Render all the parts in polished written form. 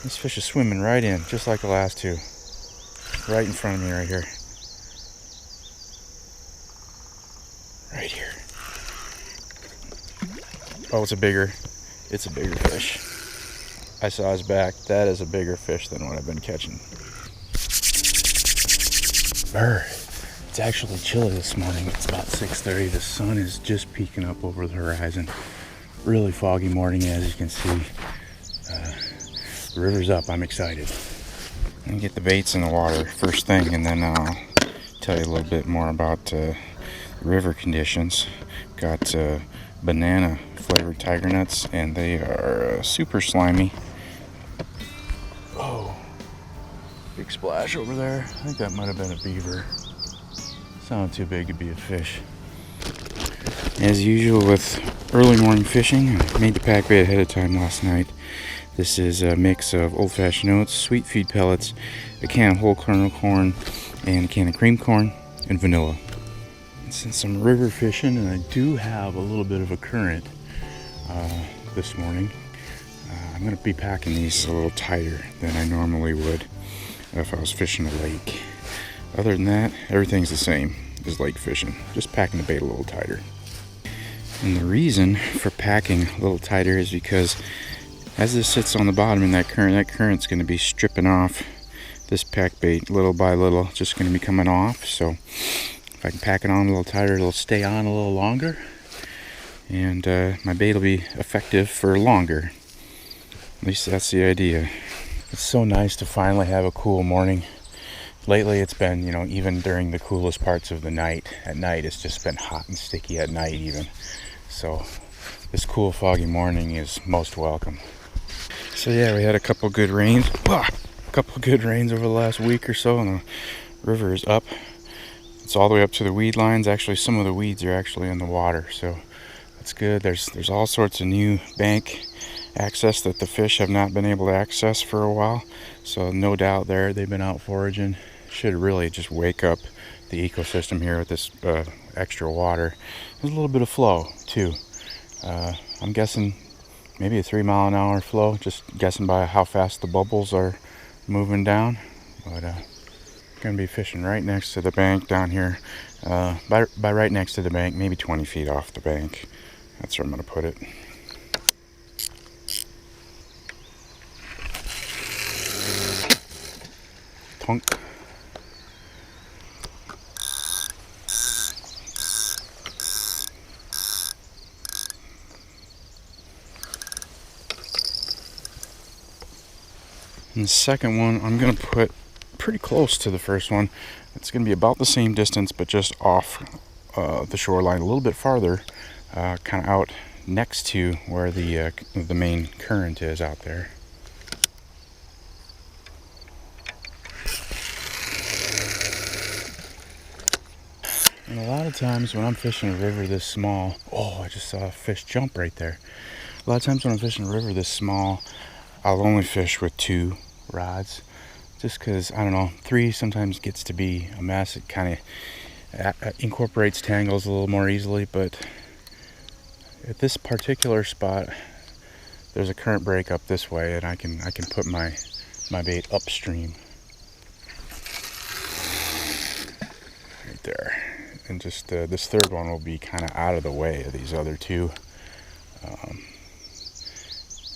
This fish is swimming right in, just like the last two. Right in front of me right here. Right here. Oh, it's a bigger fish. I saw his back. That is a bigger fish than what I've been catching. Brr. It's actually chilly this morning. It's about 6:30. The sun is just peeking up over the horizon. Really foggy morning, as you can see. The river's up. I'm excited. I'm gonna get the baits in the water first thing, and then I'll tell you a little bit more about the river conditions. Got banana flavored tiger nuts, and they are super slimy. Oh, big splash over there. I think that might have been a beaver. Sounded too big to be a fish. As usual with early morning fishing, I made the pack bait ahead of time last night. This is a mix of old-fashioned oats, sweet feed pellets, a can of whole kernel corn, and a can of cream corn, and vanilla. And since I'm river fishing, and I do have a little bit of a current this morning, I'm going to be packing these a little tighter than I normally would if I was fishing a lake. Other than that, everything's the same as lake fishing, just packing the bait a little tighter. And the reason for packing a little tighter is because as this sits on the bottom in that current's going to be stripping off this pack bait little by little, just going to be coming off. So if I can pack it on a little tighter, it'll stay on a little longer, and my bait will be effective for longer. At least that's the idea. It's so nice to finally have a cool morning. Lately it's been, even during the coolest parts of the night, at night it's just been hot and sticky at night even. So this cool foggy morning is most welcome. So yeah, we had a couple good rains. Over the last week or so, and the river is up. It's all the way up to the weed lines. Actually, some of the weeds are actually in the water, so that's good. There's all sorts of new bank access that the fish have not been able to access for a while. So no doubt they've been out foraging. Should really just wake up the ecosystem here with this extra water. There's a little bit of flow too. I'm guessing maybe a 3-mile-an-hour flow, just guessing by how fast the bubbles are moving down. But gonna be fishing right next to the bank down here. By right next to the bank, maybe 20 feet off the bank. That's where I'm gonna put it. Tonk. And the second one I'm going to put pretty close to the first one. It's going to be about the same distance, but just off the shoreline a little bit farther, kind of out next to where the main current is out there. And a lot of times when I'm fishing a river this small, I just saw a fish jump right there. A lot of times when I'm fishing a river this small, I'll only fish with 2 rods, just because, I don't know, 3 sometimes gets to be a mess. It kind of incorporates tangles a little more easily, but at this particular spot, there's a current break up this way, and I can put my bait upstream. Right there. And just this third one will be kind of out of the way of these other 2.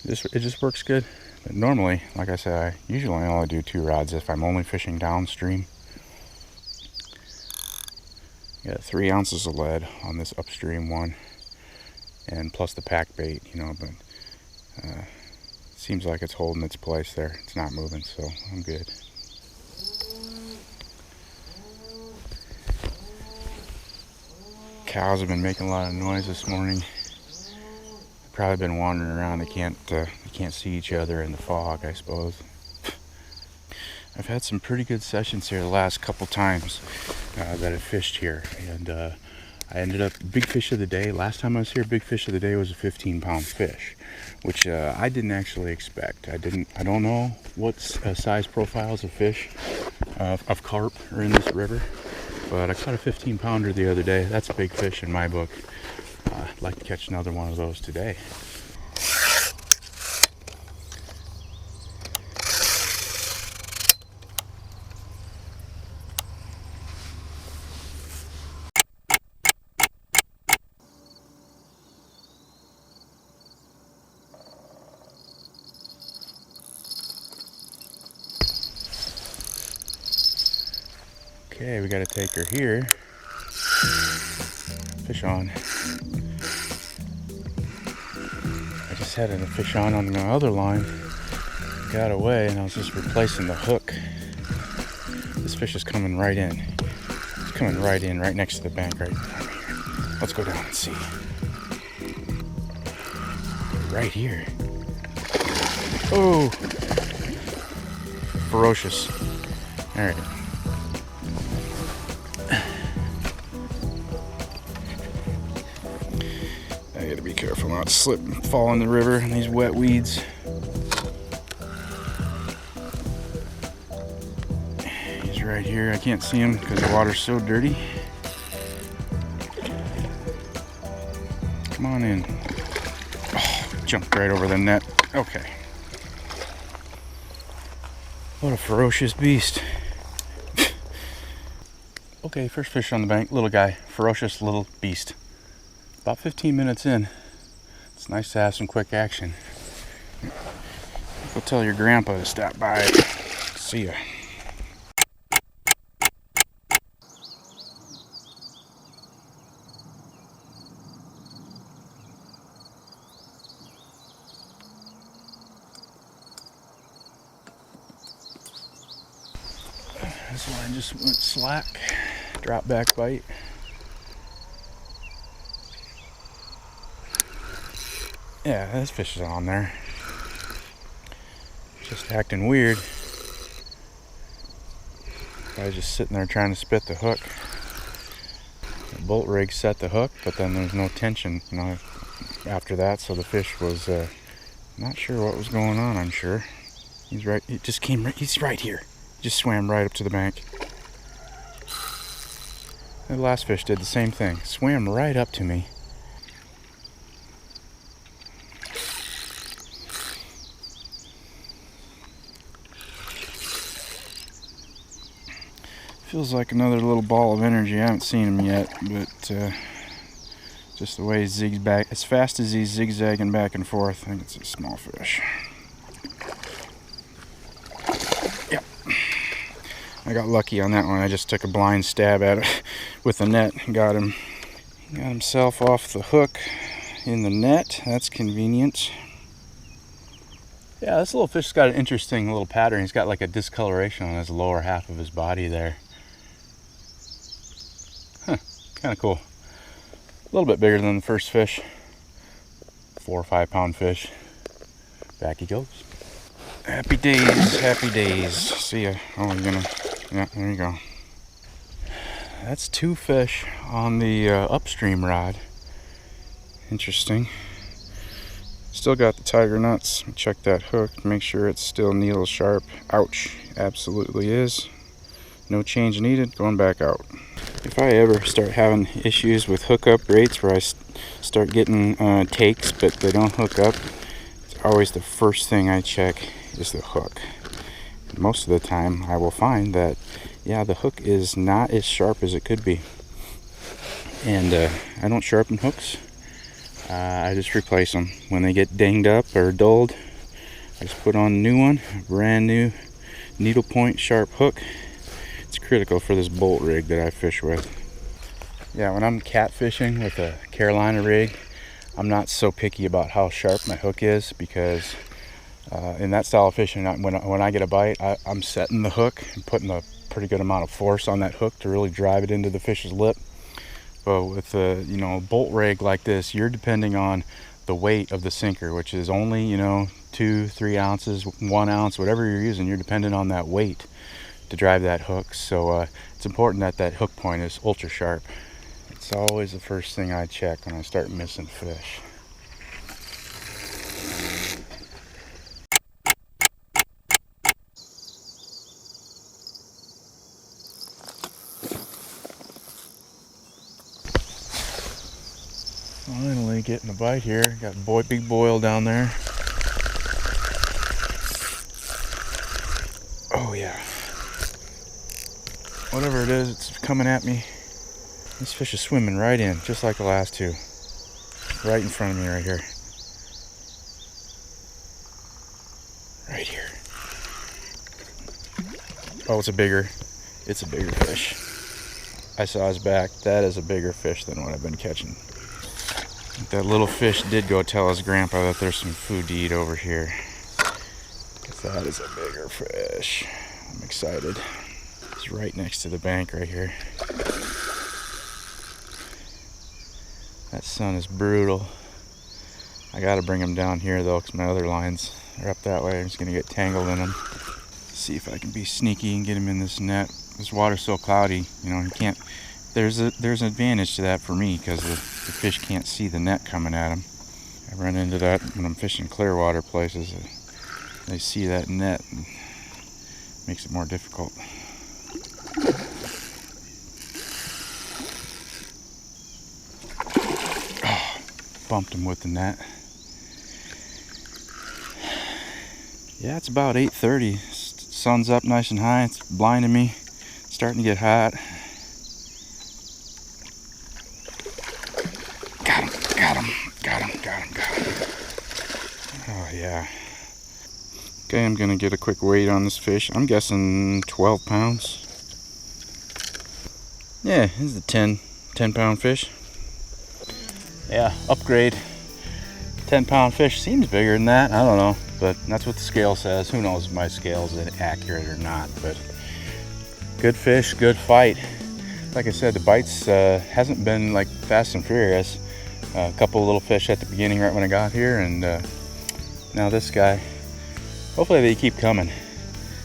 It just works good. But normally, like I said, I usually only do 2 rods if I'm only fishing downstream. Got 3 ounces of lead on this upstream one, and plus the pack bait, but seems like it's holding its place there. It's not moving, so I'm good. Cows have been making a lot of noise this morning. Probably been wandering around. They can't see each other in the fog, I suppose. I've had some pretty good sessions here the last couple times that I've fished here, and I ended up big fish of the day. Last time I was here, big fish of the day was a 15-pound fish, which I didn't actually expect. I don't know what size profiles of fish of carp are in this river, but I caught a 15-pounder the other day. That's a big fish in my book. I'd like to catch another one of those today. Okay, we gotta take her here. Fish on. I just had a fish on the other line. Got away and I was just replacing the hook. This fish is coming right in. It's coming right in, right next to the bank right here. Let's go down and see. Right here. Oh! Ferocious. Alright. I gotta be careful not to slip and fall in the river in these wet weeds. He's right here. I can't see him because the water's so dirty. Come on in. Oh, jumped right over the net. Okay. What a ferocious beast. Okay, first fish on the bank. Little guy. Ferocious little beast. About 15 minutes in. It's nice to have some quick action. Go tell your grandpa to stop by. See ya. This line just went slack. Drop back bite. Yeah, this fish is on there. Just acting weird. I was just sitting there trying to spit the hook. The bolt rig set the hook, but then there's no tension, you know, after that. So the fish was not sure what was going on. I'm sure he's right. He just came. He's right here. He just swam right up to the bank. The last fish did the same thing. Swam right up to me. Feels like another little ball of energy. I haven't seen him yet, but just the way he's zigzag, as fast as he's zigzagging back and forth, I think it's a small fish. Yep. I got lucky on that one. I just took a blind stab at it with the net and got him. He got himself off the hook in the net. That's convenient. Yeah, this little fish's got an interesting little pattern. He's got like a discoloration on his lower half of his body there. Huh, kind of cool. A little bit bigger than the first fish. 4 or 5 pound fish. Back he goes. Happy days, happy days. See ya. Oh, you're gonna, yeah, there you go. That's 2 fish on the upstream rod. Interesting. Still got the tiger nuts. Check that hook to make sure it's still needle sharp. Ouch, absolutely is. No change needed, going back out. If I ever start having issues with hookup rates where I start getting takes but they don't hook up, it's always the first thing I check is the hook. Most of the time I will find that, yeah, the hook is not as sharp as it could be. And I don't sharpen hooks. I just replace them. When they get dinged up or dulled, I just put on a new one, a brand new needle point sharp hook. It's critical for this bolt rig that I fish with. Yeah, when I'm catfishing with a Carolina rig, I'm not so picky about how sharp my hook is, because in that style of fishing, when I get a bite, I'm setting the hook and putting a pretty good amount of force on that hook to really drive it into the fish's lip. But with a bolt rig like this, you're depending on the weight of the sinker, which is only 2-3 ounces, 1 ounce, whatever you're using. You're dependent on that weight to drive that hook. So it's important that that hook point is ultra sharp. It's always the first thing I check when I start missing fish. Finally getting a bite here. Got big boil down there. Oh yeah. Whatever it is, it's coming at me. This fish is swimming right in, just like the last 2. Right in front of me right here. Right here. Oh, it's a bigger. It's a bigger fish. I saw his back. That is a bigger fish than what I've been catching. That little fish did go tell his grandpa that there's some food to eat over here. Because that is a bigger fish. I'm excited. It's right next to the bank right here. That sun is brutal. I gotta bring him down here though, because my other lines are up that way. I'm just gonna get tangled in them. See if I can be sneaky and get him in this net. This water's so cloudy, you know, you can't. There's an advantage to that for me, because the fish can't see the net coming at them. I run into that when I'm fishing clear water places. They see that net and it makes it more difficult. Oh, bumped him with the net. Yeah, it's about 8:30. Sun's up nice and high. It's blinding me. It's starting to get hot. Got him. Oh yeah. Okay, I'm gonna get a quick weight on this fish. I'm guessing 12 pounds. Yeah, this is a 10 pound fish. Yeah, upgrade. 10-pound fish seems bigger than that. I don't know, but that's what the scale says. Who knows if my scale is accurate or not, but good fish, good fight. Like I said, the bites hasn't been like fast and furious. A couple of little fish at the beginning right when I got here, and now this guy. Hopefully they keep coming.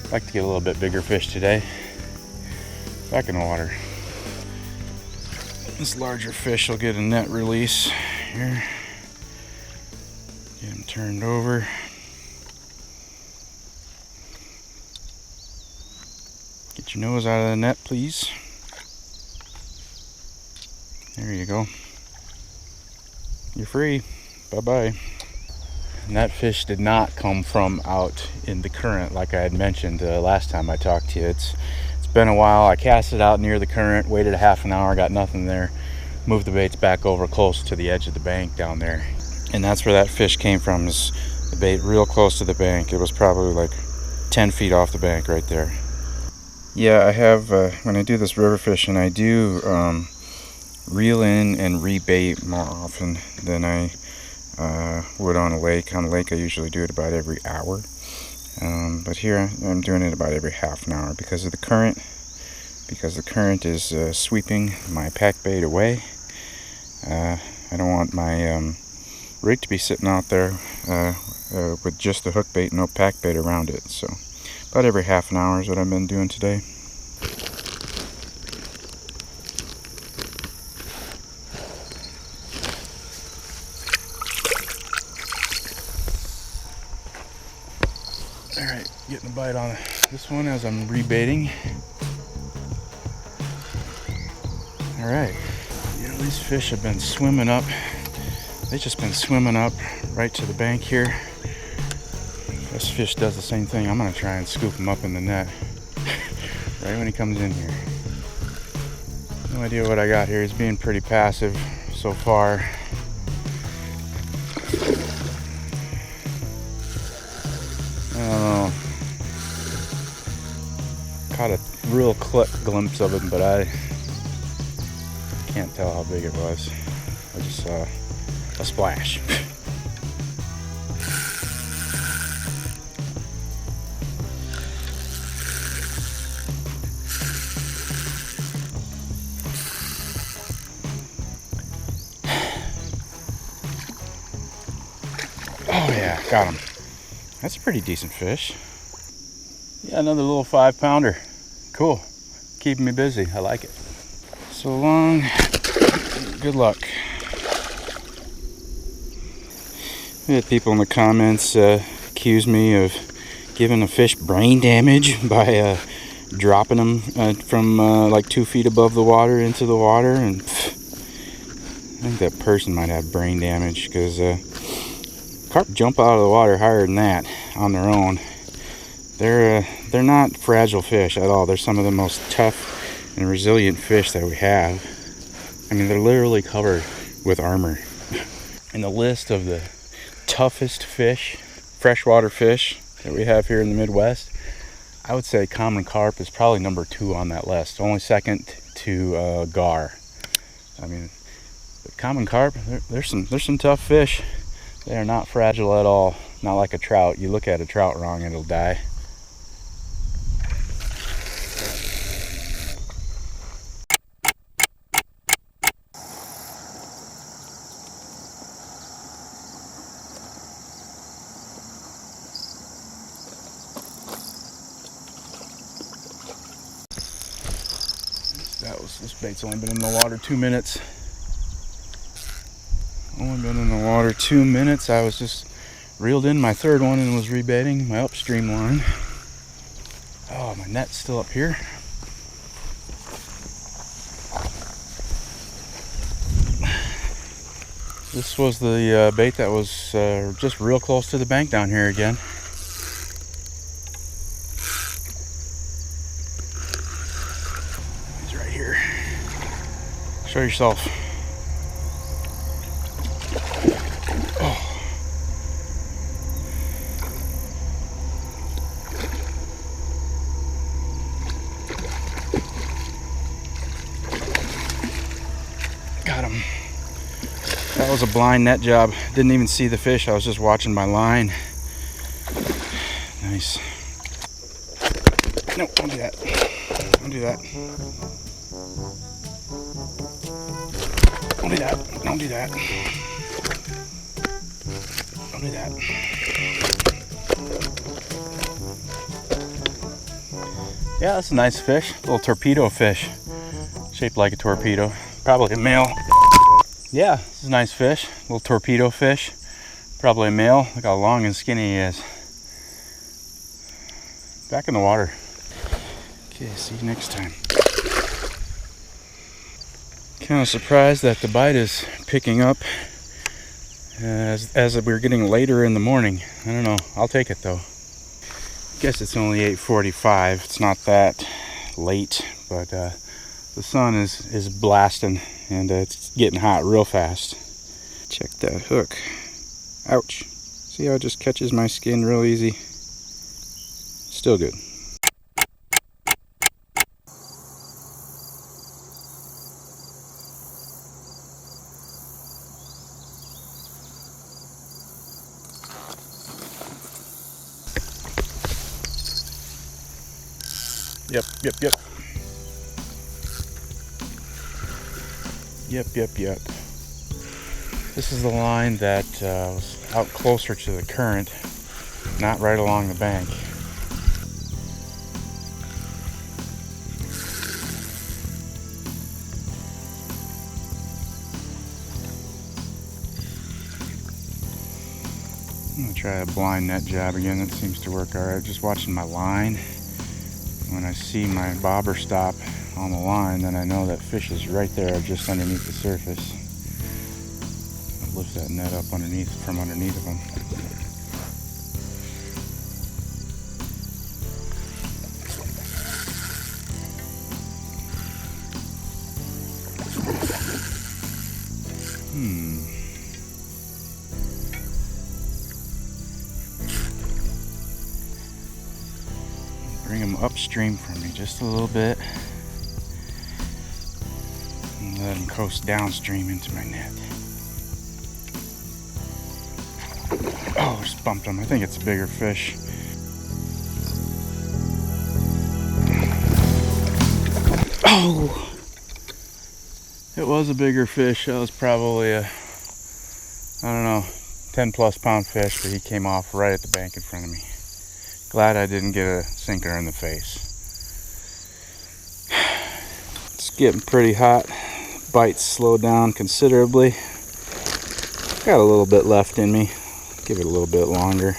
I'd like to get a little bit bigger fish today. Back in the water. This larger fish will get a net release here. Get him turned over. Get your nose out of the net, please. There you go. You're free. Bye-bye. And that fish did not come from out in the current like I had mentioned last time I talked to you. It's been a while. I cast it out near the current, waited a half an hour, got nothing there. Moved the baits back over close to the edge of the bank down there. And that's where that fish came from, is the bait real close to the bank. It was probably like 10 feet off the bank right there. Yeah, I have, when I do this river fishing, I do reel in and rebait more often than I would on a lake. On a lake I usually do it about every hour. But here I'm doing it about every half an hour because of the current. Because the current is sweeping my pack bait away. I don't want my rig to be sitting out there with just the hook bait, no pack bait around it. So about every half an hour is what I've been doing today. Alright, getting a bite on this one as I'm rebaiting. Alright, yeah, these fish have been swimming up. They've just been swimming up right to the bank here. This fish does the same thing. I'm going to try and scoop him up in the net right when he comes in here. No idea what I got here. He's being pretty passive so far. I don't know. Caught a real glimpse of him, but I can't tell how big it was. I just saw a splash. Oh yeah, got him. That's a pretty decent fish. Yeah, another little 5-pounder. Cool. Keeping me busy. I like it. So long. Good luck. We had people in the comments accuse me of giving a fish brain damage by dropping them from like 2 feet above the water into the water, and I think that person might have brain damage, because carp jump out of the water higher than that on their own. They're not fragile fish at all. They're some of the most tough and resilient fish that we have. I mean, they're literally covered with armor. In the list of the toughest fish, freshwater fish that we have here in the Midwest, I would say common carp is probably number 2 on that list. Only second to gar. I mean, the common carp, there's some tough fish. They are not fragile at all. Not like a trout. You look at a trout wrong, it'll die. This bait's only been in the water 2 minutes. Only been in the water 2 minutes. I was just reeled in my third one and was rebaiting my upstream line. Oh, my net's still up here. This was the bait that was just real close to the bank down here again. He's right here. Show yourself. Oh. Got him. That was a blind net job. Didn't even see the fish. I was just watching my line. Nice. No, don't do that. Don't do that. Don't do that. Don't do that. Don't do that. Yeah, that's a nice fish. A little torpedo fish. Shaped like a torpedo. Probably a male. Yeah, this is a nice fish. A little torpedo fish. Probably a male. Look how long and skinny he is. Back in the water. Okay, see you next time. Kind of surprised that the bite is picking up as we're getting later in the morning. I don't know. I'll take it though. Guess it's only 8:45. It's not that late, but the sun is blasting and it's getting hot real fast. Check that hook. Ouch. See how it just catches my skin real easy? Still good. Yep. This is the line that was out closer to the current, not right along the bank. I'm gonna try a blind net job again. That seems to work all right. Just watching my line. When I see my bobber stop on the line, then I know that fish is right there just underneath the surface. I'll lift that net up from underneath of them. Bring them upstream from me just a little bit and let them coast downstream into my net. Oh, just bumped them. I think it's a bigger fish. Oh, it was a bigger fish. That was probably a, I don't know, 10+ pound fish, but he came off right at the bank in front of me. Glad I didn't get a sinker in the face. It's getting pretty hot. Bites slowed down considerably. Got a little bit left in me. Give it a little bit longer.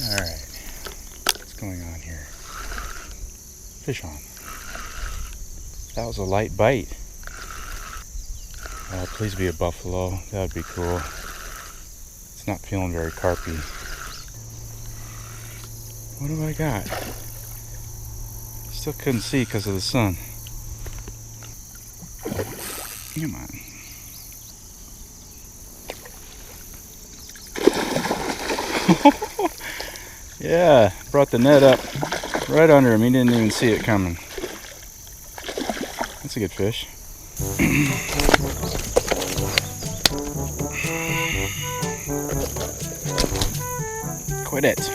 Alright, what's going on here? Fish on. That was a light bite. Please be a buffalo. That would be cool. It's It's not feeling very carpy. What do I got? Still couldn't see because of the sun. Come on. Yeah, brought the net up right under him. He didn't even see it coming. That's a good fish. Quit it.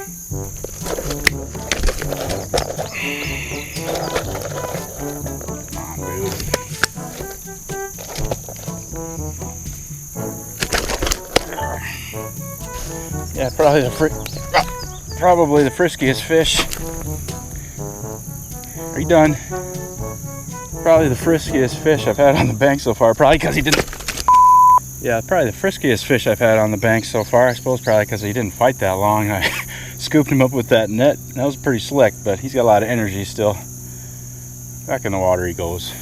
Come on, dude. Yeah, probably the friskiest fish. Are you done? Probably the friskiest fish I've had on the bank so far. Probably because he didn't. Yeah, probably the friskiest fish I've had on the bank so far. I suppose probably because he didn't fight that long. I scooped him up with that net. That was pretty slick, but he's got a lot of energy still. Back in the water he goes.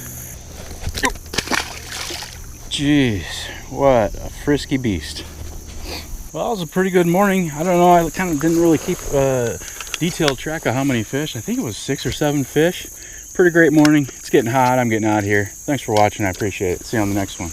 Jeez, what a frisky beast. Well, it was a pretty good morning. I don't know, I kind of didn't really keep detailed track of how many fish. I think it was 6 or 7 fish. Pretty great morning. It's getting hot. I'm getting out of here. Thanks for watching. I appreciate it. See you on the next one.